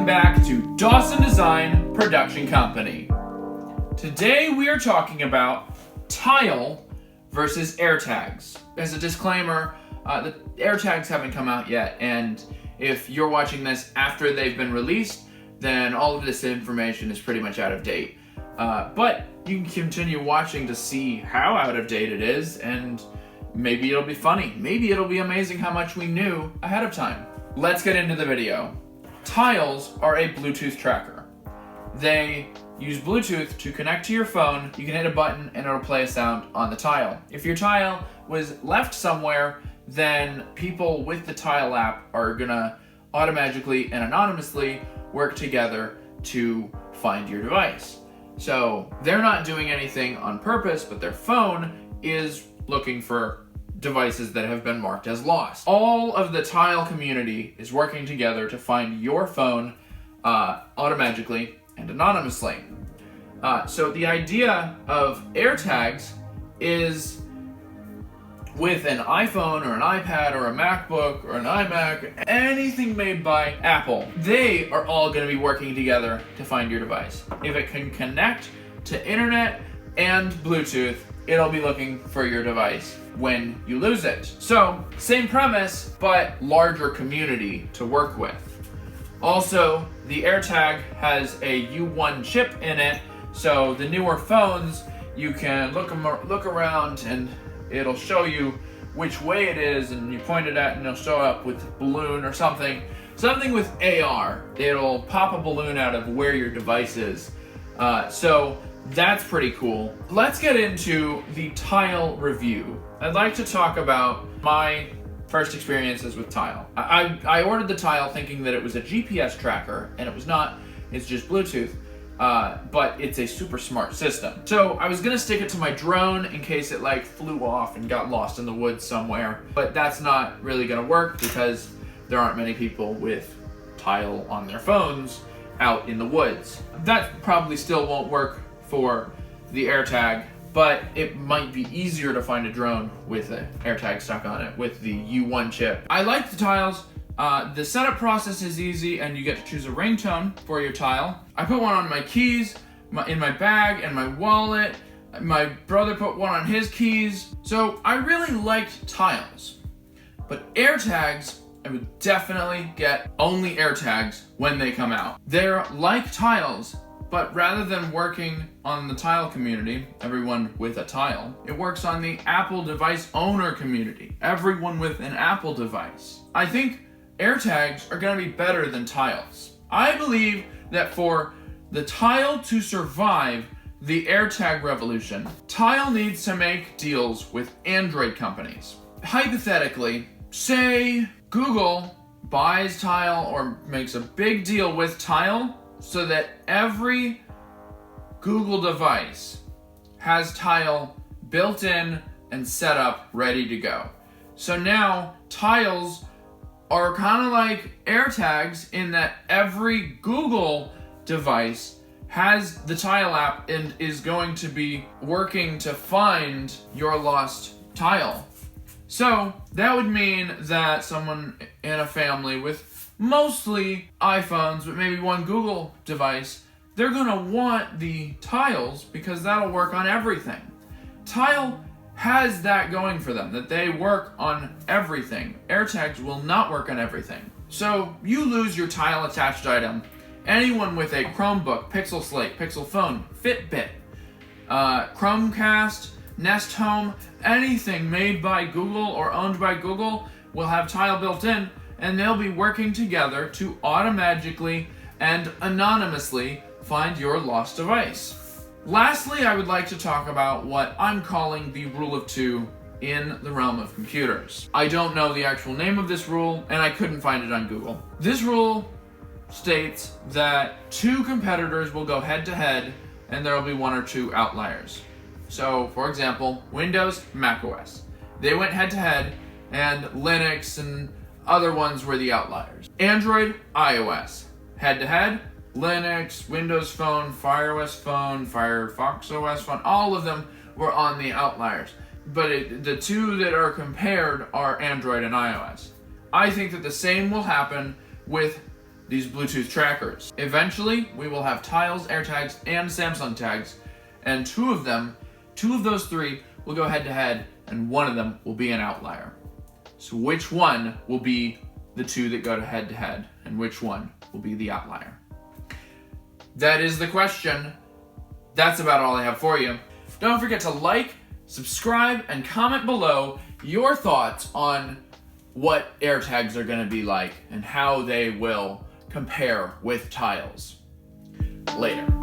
Welcome back to Dawson Design Production Company. Today we are talking about Tile versus AirTags. As a disclaimer, the AirTags haven't come out yet, and if you're watching this after they've been released, then all of this information is pretty much out of date. But you can continue watching to see how out of date it is, and maybe it'll be funny. Maybe it'll be amazing how much we knew ahead of time. Let's get into the video. Tiles are a Bluetooth tracker. They use Bluetooth to connect to your phone. You can hit a button and it'll play a sound on the tile. If your tile was left somewhere, then people with the Tile app are gonna automatically and anonymously work together to find your device. So they're not doing anything on purpose, but their phone is looking for devices that have been marked as lost. All of the Tile community is working together to find your phone automatically and anonymously. So the idea of AirTags is with an iPhone or an iPad or a MacBook or an iMac, anything made by Apple, they are all going to be working together to find your device. If it can connect to internet and Bluetooth, it'll be looking for your device when you lose it. So, same premise, but larger community to work with. Also, the AirTag has a U1 chip in it, so the newer phones, you can look around and it'll show you which way it is, and you point it at and it'll show up with a balloon or something. Something with AR. It'll pop a balloon out of where your device is. So that's pretty cool. Let's get into the Tile review. I'd like to talk about my first experiences with Tile. I ordered the Tile thinking that it was a GPS tracker, and it was not. It's just Bluetooth. But it's a super smart system. So I was gonna stick it to my drone in case it flew off and got lost in the woods somewhere, but that's not really gonna work because there aren't many people with Tile on their phones out in the woods. That probably still won't work for the AirTag, but it might be easier to find a drone with an AirTag stuck on it with the U1 chip. I like the Tiles. The setup process is easy, and you get to choose a ringtone for your Tile. I put one on my keys, in my bag, and my wallet. My brother put one on his keys. So I really liked Tiles. But AirTags, I would definitely get only AirTags when they come out. They're like Tiles, but rather than working on the Tile community, everyone with a Tile, it works on the Apple device owner community, everyone with an Apple device. I think AirTags are going to be better than Tiles. I believe that for the Tile to survive the AirTag revolution, Tile needs to make deals with Android companies. Hypothetically, say Google buys Tile or makes a big deal with Tile so that every Google device has Tile built in and set up ready to go. So now Tiles are kind of like AirTags in that every Google device has the Tile app and is going to be working to find your lost Tile. So that would mean that someone in a family with mostly iPhones, but maybe one Google device, they're gonna want the Tiles because that'll work on everything. Tile has that going for them, that they work on everything. AirTags will not work on everything. So you lose your Tile attached item. Anyone with a Chromebook, Pixel Slate, Pixel Phone, Fitbit, Chromecast, Nest Home, anything made by Google or owned by Google will have Tile built in, and they'll be working together to automatically and anonymously find your lost device. Lastly, I would like to talk about what I'm calling the rule of two in the realm of computers. I don't know the actual name of this rule, and I couldn't find it on Google. This rule states that two competitors will go head to head, and there will be one or two outliers. So, for example, Windows, macOS. They went head to head, and Linux and other ones were the outliers. Android, iOS. Head to head, Linux, Windows Phone, Fire OS Phone, Firefox OS Phone, all of them were on the outliers. But the two that are compared are Android and iOS. I think that the same will happen with these Bluetooth trackers. Eventually, we will have Tile's AirTags and Samsung tags, and two of those three will go head-to-head, and one of them will be an outlier. So which one will be the two that go to head-to-head, and which one will be the outlier? That is the question. That's about all I have for you. Don't forget to like, subscribe, and comment below your thoughts on what AirTags are going to be like and how they will compare with Tile's. Later.